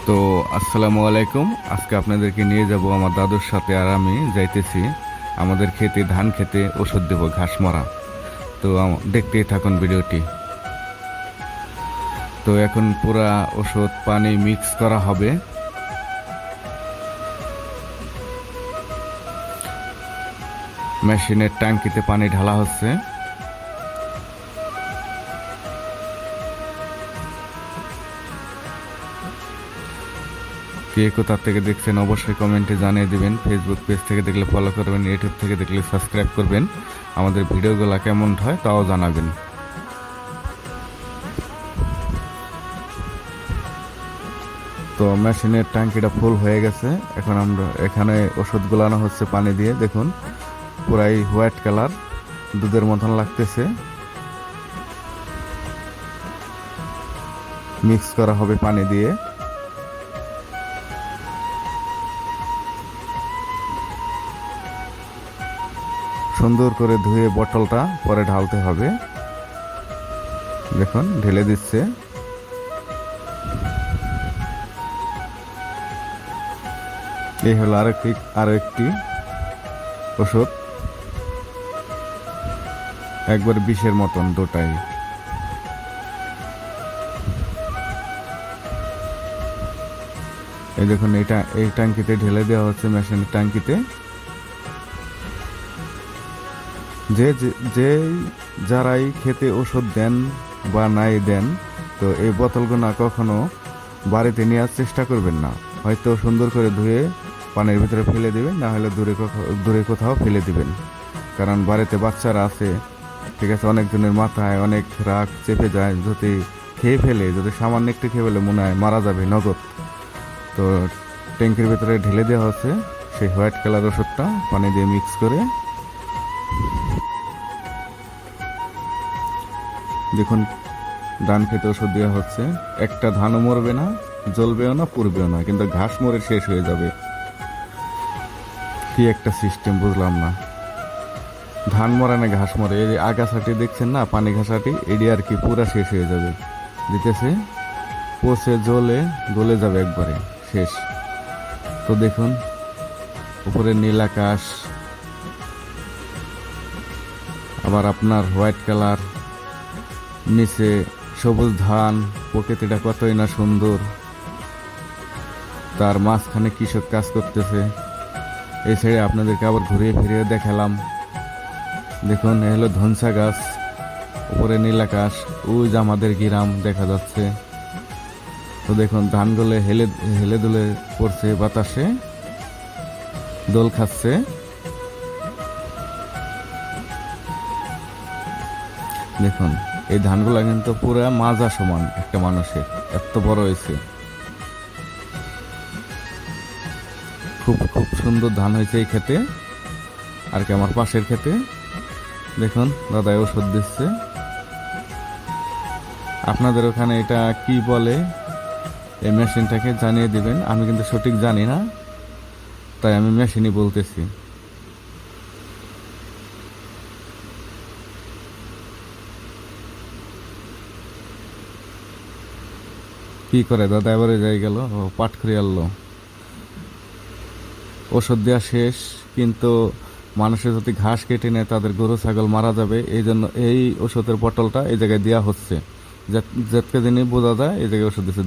তো আসসালামু আলাইকুম। আজকে আপনাদেরকে নিয়ে যাব আমার দাদুর সাথে, আর আমি যাইতেছি আমাদের খেতে, ধান খেতে ওষুধ দেব, ঘাস মরা। তো দেখতেই থাকুন ভিডিওটি। তো এখন পুরা ওষুধ পানি মিক্স করা হবে। মেশিনের ট্যাঙ্কিতে পানি ঢালা হচ্ছে। কে কোথা থেকে দেখছেন অবশ্যই কমেন্টে জানিয়ে দিবেন। ফেসবুক পেজ থেকে দেখলে ফলো করবেন, ইউটিউব থেকে দেখলে সাবস্ক্রাইব করবেন। আমাদের ভিডিওগুলো কেমন হয় তাও জানাবেন। তো মেশিনের ট্যাঙ্কিটা ফুল হয়ে গেছে। এখন আমরা এখানে ওষুধ গুলানো হচ্ছে পানি দিয়ে। দেখুন পুরাই হোয়াইট কালার, দুধের মতন লাগতেছে। মিক্স করা হবে পানি দিয়ে। সুন্দর করে ধুয়ে বোতলটা পরে ঢালতে হবে। দেখুন ঢেলে দিচ্ছে। এই হলো আরো একটি ওষুধ, একবার বিষের মতন দুটাই। এই দেখুন, এই ট্যাঙ্কিতে ঢেলে দেওয়া হচ্ছে, মেশিনের ট্যাঙ্কিতে। যে যারাই খেতে ওষুধ দেন বা নাই দেন, তো এই বোতলগুলো কখনো বাড়িতে নেওয়ার চেষ্টা করবেন না। হয়তো সুন্দর করে ধুয়ে পানির ভিতরে ফেলে দিবেন, না হলে দূরে কোথাও ফেলে দিবেন। কারণ বাড়িতে বাচ্চারা আছে, ঠিক আছে, অনেকজনের মাথায় অনেক রাগ চেপে যায়। যদি খেয়ে ফেলে, যদি সামান্য একটু খেয়ে ফেলে, মনে হয় মারা যাবে নগদ। তো ট্যাঙ্কির ভিতরে ঢেলে দেওয়া হচ্ছে সেই হোয়াইট কালার ওষুধটা পানি দিয়ে মিক্স করে। দেখুন ধান খেতে ওষুধ দেওয়া হচ্ছে। একটা ধানও মরবে না, জ্বলবেও না, পুড়বেও না, কিন্তু ঘাস মরে শেষ হয়ে যাবে। কি একটা সিস্টেম বুঝলাম না। ধান মরে না ঘাস মরে, এই আগাছাটি দেখছেন না, পানি ঘাসাটি, এটি আর কি পুরা শেষ হয়ে যাবে। দিতেছে পচে জ্বলে গলে যাবে একবারে শেষ। তো দেখুন উপরে নীল আকাশ, আবার আপনার হোয়াইট কালার, নিচে সবুজ ধান, প্রকৃতিটা কতই না সুন্দর। তার মাঝখানে কৃষক কাজ করতেছে। এই সাইডে আপনাদেরকে আবার ঘুরিয়ে ফিরিয়ে দেখালাম। দেখুন এ হলো ধনসা গাছ, উপরে নীল আকাশ, ওই যে আমাদের গ্রাম দেখা যাচ্ছে। তো দেখুন ধানগুলো হেলে হেলে দুলে পড়ছে, বাতাসে দোল খাচ্ছে। দেখুন এই ধানগুলা কিন্তু পুরো মাজা সমান একটা মানুষের, এত বড় হয়েছে। খুব খুব সুন্দর ধান হয়েছে এই ক্ষেতে। আর কি আমার পাশের ক্ষেতে দেখুন দাদা ওষুধ দিচ্ছে। আপনাদের ওখানে এটা কি বলে এই মেশিনটাকে জানিয়ে দিবেন। আমি কিন্তু সঠিক জানি না, তাই আমি মেশিনই বলতেছি। কি করে দাদা এবারে যাই গেল, ও পাট করে আনলো। ওষুধ দেওয়া শেষ, কিন্তু মানুষের যদি ঘাস কেটে নেয় তাদের গরু ছাগল মারা যাবে। এই জন্য এই ওষুধের বোতলটা এই জায়গায় দেওয়া হচ্ছে, যাতে বোঝা যায় এই জায়গায় ওষুধ দিচ্ছে।